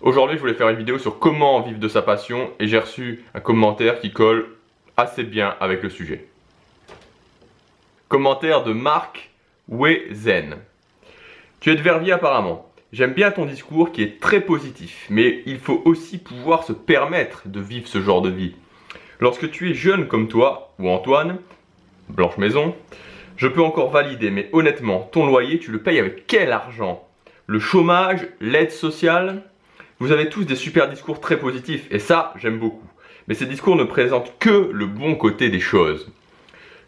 Aujourd'hui, je voulais faire une vidéo sur comment vivre de sa passion et j'ai reçu un commentaire qui colle assez bien avec le sujet. Commentaire de Marc Wezen. Tu es de Verviers apparemment. J'aime bien ton discours qui est très positif, mais il faut aussi pouvoir se permettre de vivre ce genre de vie. Lorsque tu es jeune comme toi, ou Antoine, Blanche Maison, je peux encore valider, mais honnêtement, ton loyer, tu le payes avec quel argent? Le chômage, l'aide sociale? Vous avez tous des super discours très positifs, et ça, j'aime beaucoup. Mais ces discours ne présentent que le bon côté des choses.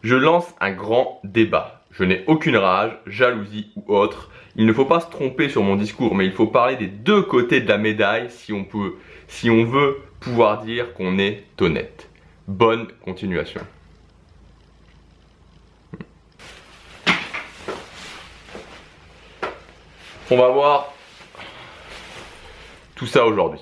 Je lance un grand débat. Je n'ai aucune rage, jalousie ou autre. Il ne faut pas se tromper sur mon discours, mais il faut parler des deux côtés de la médaille si on veut pouvoir dire qu'on est honnête. Bonne continuation. On va voir tout ça aujourd'hui.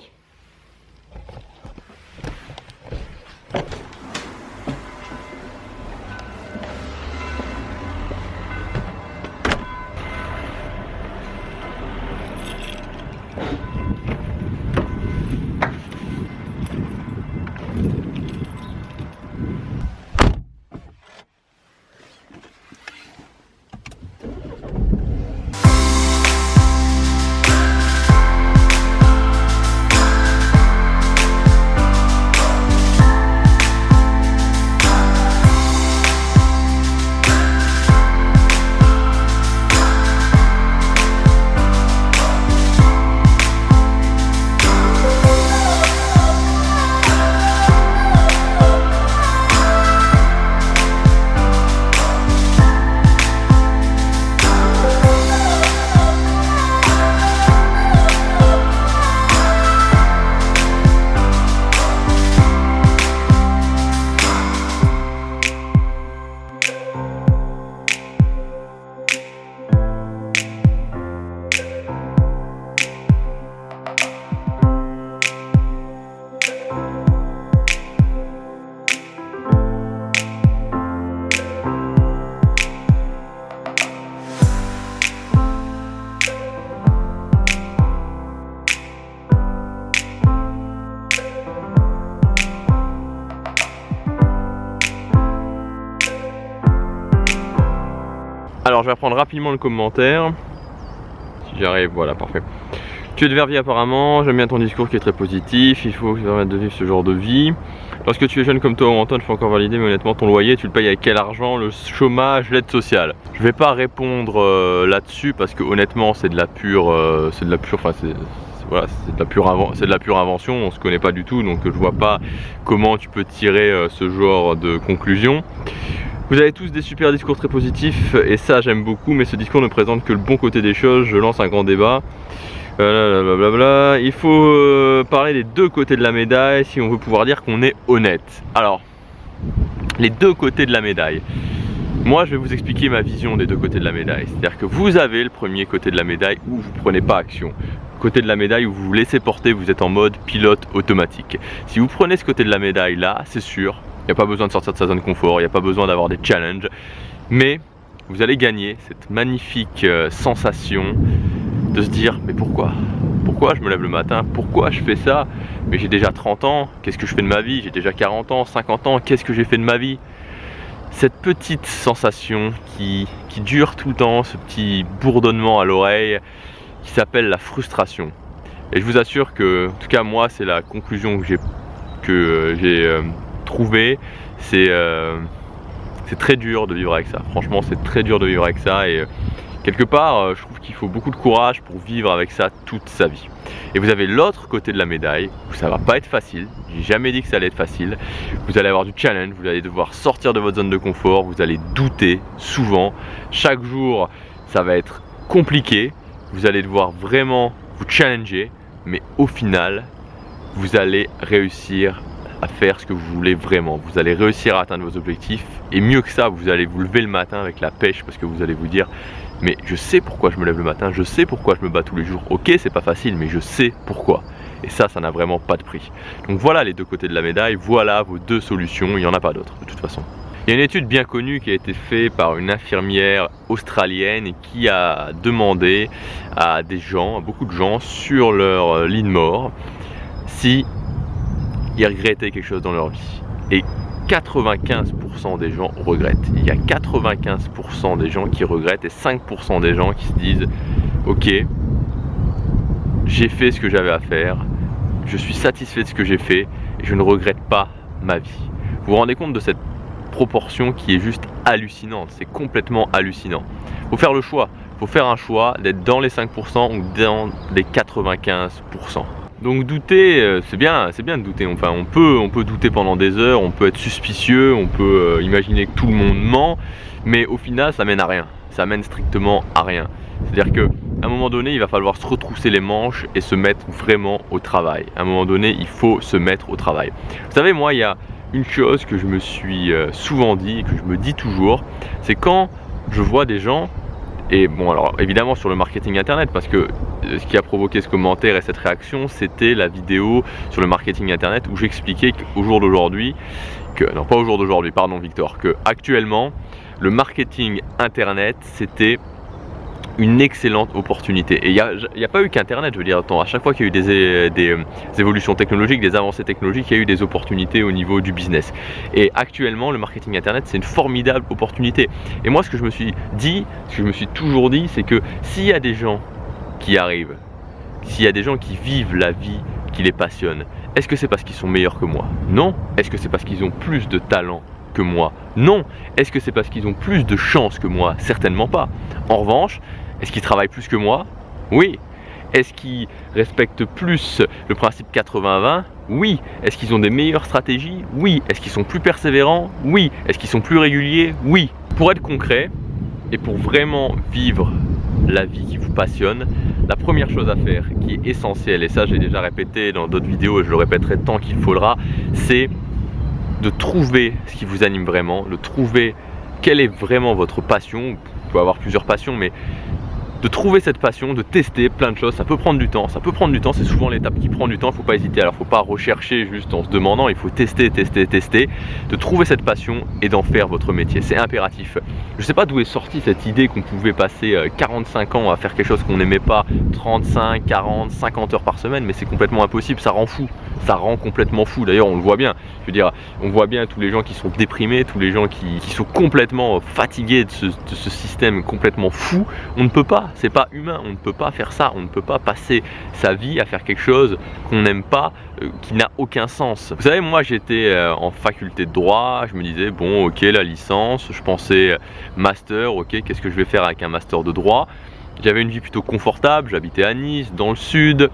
Alors je vais reprendre rapidement le commentaire. Si j'arrive, voilà, parfait. Tu es de Verviers apparemment, j'aime bien ton discours qui est très positif, il faut permettre de vivre ce genre de vie. Lorsque tu es jeune comme toi ou Antoine, je peux encore valider, mais honnêtement ton loyer, tu le payes avec quel argent? Le chômage, l'aide sociale. Je vais pas répondre là-dessus parce que honnêtement c'est de la pure invention, on se connaît pas du tout, donc je vois pas comment tu peux tirer ce genre de conclusion. Vous avez tous des super discours très positifs et ça j'aime beaucoup, mais ce discours ne présente que le bon côté des choses. Je lance un grand débat. Il faut parler des deux côtés de la médaille si on veut pouvoir dire qu'on est honnête. Alors, les deux côtés de la médaille. Moi je vais vous expliquer ma vision des deux côtés de la médaille. C'est-à-dire que vous avez le premier côté de la médaille où vous ne prenez pas action. Côté de la médaille où vous vous laissez porter, vous êtes en mode pilote automatique. Si vous prenez ce côté de la médaille là, c'est sûr, il n'y a pas besoin de sortir de sa zone de confort, il n'y a pas besoin d'avoir des challenges, mais vous allez gagner cette magnifique sensation de se dire mais pourquoi je me lève le matin, pourquoi je fais ça, mais j'ai déjà 30 ans, qu'est-ce que je fais de ma vie, j'ai déjà 40 ans, 50 ans, qu'est-ce que j'ai fait de ma vie. Cette petite sensation qui dure tout le temps, ce petit bourdonnement à l'oreille qui s'appelle la frustration. Et je vous assure que, en tout cas moi, c'est la conclusion que j'ai trouvée. C'est très dur de vivre avec ça. Franchement, c'est très dur de vivre avec ça. Et quelque part, je trouve qu'il faut beaucoup de courage pour vivre avec ça toute sa vie. Et vous avez l'autre côté de la médaille où ça va pas être facile. J'ai jamais dit que ça allait être facile. Vous allez avoir du challenge, vous allez devoir sortir de votre zone de confort, vous allez douter souvent. Chaque jour, ça va être compliqué. Vous allez devoir vraiment vous challenger, mais au final, vous allez réussir à faire ce que vous voulez vraiment. Vous allez réussir à atteindre vos objectifs et mieux que ça, vous allez vous lever le matin avec la pêche parce que vous allez vous dire mais je sais pourquoi je me lève le matin, je sais pourquoi je me bats tous les jours. Ok, c'est pas facile, mais je sais pourquoi. Et ça n'a vraiment pas de prix. Donc voilà les deux côtés de la médaille, voilà vos deux solutions, il n'y en a pas d'autres de toute façon. Il y a une étude bien connue qui a été faite par une infirmière australienne et qui a demandé à des gens, à beaucoup de gens sur leur lit de mort, si ils regrettaient quelque chose dans leur vie. Et 95% des gens regrettent. Il y a 95% des gens qui regrettent et 5% des gens qui se disent ok, j'ai fait ce que j'avais à faire, je suis satisfait de ce que j'ai fait et je ne regrette pas ma vie. Vous vous rendez compte de cette proportion qui est juste hallucinante, c'est complètement hallucinant. Il faut faire le choix, il faut faire un choix d'être dans les 5% ou dans les 95%. Donc douter, c'est bien de douter, enfin on peut douter pendant des heures, on peut être suspicieux, on peut imaginer que tout le monde ment, mais au final ça mène à rien, ça mène strictement à rien. C'est-à-dire qu'à un moment donné, il va falloir se retrousser les manches et se mettre vraiment au travail. À un moment donné, il faut se mettre au travail. Vous savez, moi, il y a une chose que je me suis souvent dit et que je me dis toujours, c'est quand je vois des gens, et bon alors évidemment sur le marketing internet, parce que ce qui a provoqué ce commentaire et cette réaction, c'était la vidéo sur le marketing internet où j'expliquais qu'au jour d'aujourd'hui, non pas au jour d'aujourd'hui, pardon Victor, que actuellement le marketing internet c'était une excellente opportunité. Et il n'y a pas eu qu'Internet, je veux dire, à chaque fois qu'il y a eu des évolutions technologiques, des avancées technologiques, il y a eu des opportunités au niveau du business. Et actuellement, le marketing Internet, c'est une formidable opportunité. Et moi, ce que je me suis dit, ce que je me suis toujours dit, c'est que s'il y a des gens qui arrivent, s'il y a des gens qui vivent la vie qui les passionne, est-ce que c'est parce qu'ils sont meilleurs que moi? Non. Est-ce que c'est parce qu'ils ont plus de talent que moi? Non. Est-ce que c'est parce qu'ils ont plus de chance que moi? Certainement pas. En revanche, est-ce qu'ils travaillent plus que moi? Oui. Est-ce qu'ils respectent plus le principe 80-20? Oui. Est-ce qu'ils ont des meilleures stratégies? Oui. Est-ce qu'ils sont plus persévérants? Oui. Est-ce qu'ils sont plus réguliers? Oui. Pour être concret et pour vraiment vivre la vie qui vous passionne, la première chose à faire qui est essentielle, et ça j'ai déjà répété dans d'autres vidéos et je le répéterai tant qu'il faudra, c'est de trouver ce qui vous anime vraiment, de trouver quelle est vraiment votre passion. Vous pouvez avoir plusieurs passions, mais de trouver cette passion, de tester plein de choses, ça peut prendre du temps, c'est souvent l'étape qui prend du temps, il ne faut pas hésiter, alors il ne faut pas rechercher juste en se demandant, il faut tester, de trouver cette passion et d'en faire votre métier, c'est impératif. Je ne sais pas d'où est sortie cette idée qu'on pouvait passer 45 ans à faire quelque chose qu'on n'aimait pas, 35, 40, 50 heures par semaine, mais c'est complètement impossible, ça rend fou, ça rend complètement fou, d'ailleurs on le voit bien, je veux dire, on voit bien tous les gens qui sont déprimés, tous les gens qui sont complètement fatigués de ce système complètement fou, on ne peut pas. C'est pas humain, on ne peut pas faire ça, on ne peut pas passer sa vie à faire quelque chose qu'on n'aime pas, qui n'a aucun sens. Vous savez, moi j'étais en faculté de droit, je me disais bon ok la licence, je pensais master, ok qu'est-ce que je vais faire avec un master de droit. J'avais une vie plutôt confortable, j'habitais à Nice, dans le sud,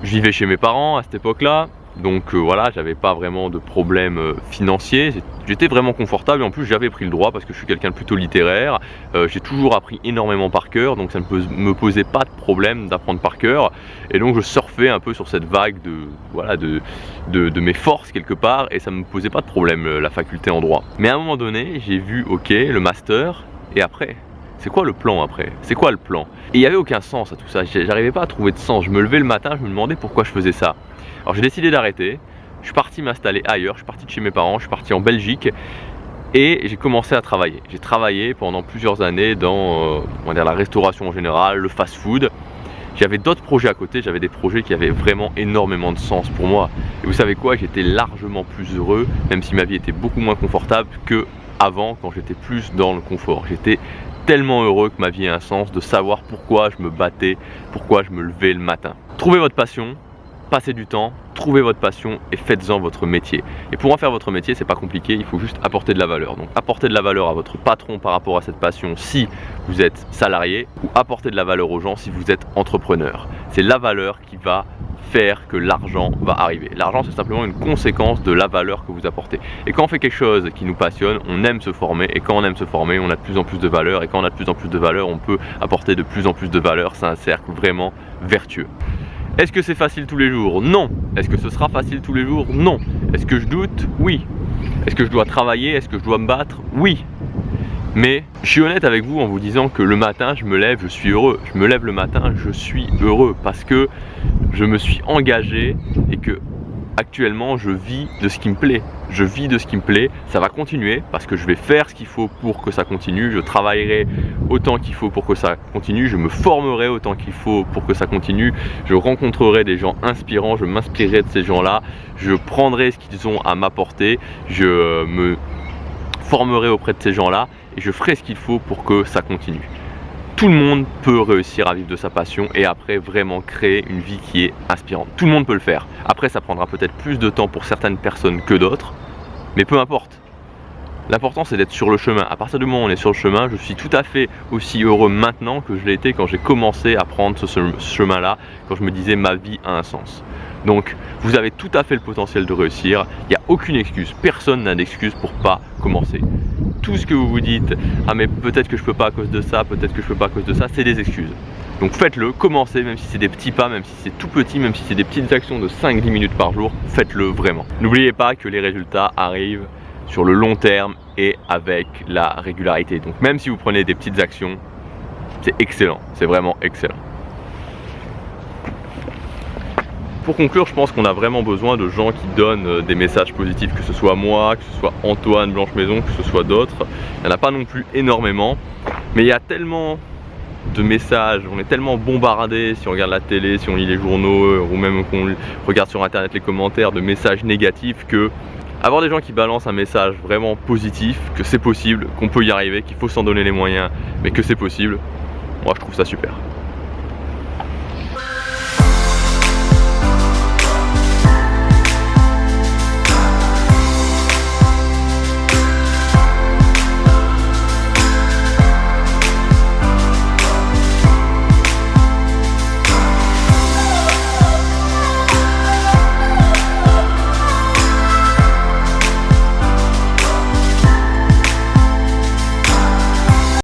je vivais chez mes parents à cette époque-là. Donc voilà, j'avais pas vraiment de problème financier, j'étais vraiment confortable et en plus j'avais pris le droit parce que je suis quelqu'un de plutôt littéraire, j'ai toujours appris énormément par cœur, donc ça ne me posait pas de problème d'apprendre par cœur et donc je surfais un peu sur cette vague de mes forces quelque part et ça ne me posait pas de problème la faculté en droit. Mais à un moment donné, j'ai vu ok le master et après c'est quoi le plan après? C'est quoi le plan? Et il n'y avait aucun sens à tout ça, j'arrivais pas à trouver de sens, je me levais le matin, je me demandais pourquoi je faisais ça. Alors j'ai décidé d'arrêter, je suis parti m'installer ailleurs, je suis parti de chez mes parents, je suis parti en Belgique et j'ai commencé à travailler. J'ai travaillé pendant plusieurs années dans on va dire la restauration en général, le fast-food. J'avais d'autres projets à côté, j'avais des projets qui avaient vraiment énormément de sens pour moi. Et vous savez quoi, j'étais largement plus heureux, même si ma vie était beaucoup moins confortable que avant quand j'étais plus dans le confort. J'étais tellement heureux que ma vie ait un sens, de savoir pourquoi je me battais, pourquoi je me levais le matin. Trouvez votre passion. Passez du temps, trouvez votre passion et faites-en votre métier. Et pour en faire votre métier, c'est pas compliqué, il faut juste apporter de la valeur. Donc apporter de la valeur à votre patron par rapport à cette passion si vous êtes salarié ou apporter de la valeur aux gens si vous êtes entrepreneur. C'est la valeur qui va faire que l'argent va arriver. L'argent, c'est simplement une conséquence de la valeur que vous apportez. Et quand on fait quelque chose qui nous passionne, on aime se former. Et quand on aime se former, on a de plus en plus de valeur. Et quand on a de plus en plus de valeur, on peut apporter de plus en plus de valeur. C'est un cercle vraiment vertueux. Est-ce que c'est facile tous les jours? Non. Est-ce que ce sera facile tous les jours? Non. Est-ce que je doute? Oui. Est-ce que je dois travailler? Est-ce que je dois me battre? Oui. Mais je suis honnête avec vous en vous disant que le matin, je me lève, je suis heureux. Je me lève le matin, je suis heureux parce que je me suis engagé et que actuellement je vis de ce qui me plaît. Je vis de ce qui me plaît, ça va continuer parce que je vais faire ce qu'il faut pour que ça continue, je travaillerai autant qu'il faut pour que ça continue, je me formerai autant qu'il faut pour que ça continue, je rencontrerai des gens inspirants, je m'inspirerai de ces gens-là, je prendrai ce qu'ils ont à m'apporter, je me formerai auprès de ces gens-là et je ferai ce qu'il faut pour que ça continue. Tout le monde peut réussir à vivre de sa passion et après vraiment créer une vie qui est inspirante. Tout le monde peut le faire. Après, ça prendra peut-être plus de temps pour certaines personnes que d'autres, mais peu importe. L'important, c'est d'être sur le chemin. À partir du moment où on est sur le chemin, je suis tout à fait aussi heureux maintenant que je l'ai été quand j'ai commencé à prendre ce chemin-là, quand je me disais ma vie a un sens. Donc, vous avez tout à fait le potentiel de réussir. Il n'y a aucune excuse. Personne n'a d'excuse pour pas commencer. Tout ce que vous vous dites, ah mais peut-être que je peux pas à cause de ça, peut-être que je peux pas à cause de ça, c'est des excuses. Donc faites-le, commencez, même si c'est des petits pas, même si c'est tout petit, même si c'est des petites actions de 5-10 minutes par jour, faites-le vraiment. N'oubliez pas que les résultats arrivent sur le long terme et avec la régularité. Donc même si vous prenez des petites actions, c'est excellent, c'est vraiment excellent. Pour conclure, je pense qu'on a vraiment besoin de gens qui donnent des messages positifs, que ce soit moi, que ce soit Antoine Blanche Maison, que ce soit d'autres. Il n'y en a pas non plus énormément, mais il y a tellement de messages, on est tellement bombardé, si on regarde la télé, si on lit les journaux, ou même qu'on regarde sur internet les commentaires, de messages négatifs, que avoir des gens qui balancent un message vraiment positif, que c'est possible, qu'on peut y arriver, qu'il faut s'en donner les moyens, mais que c'est possible, moi je trouve ça super.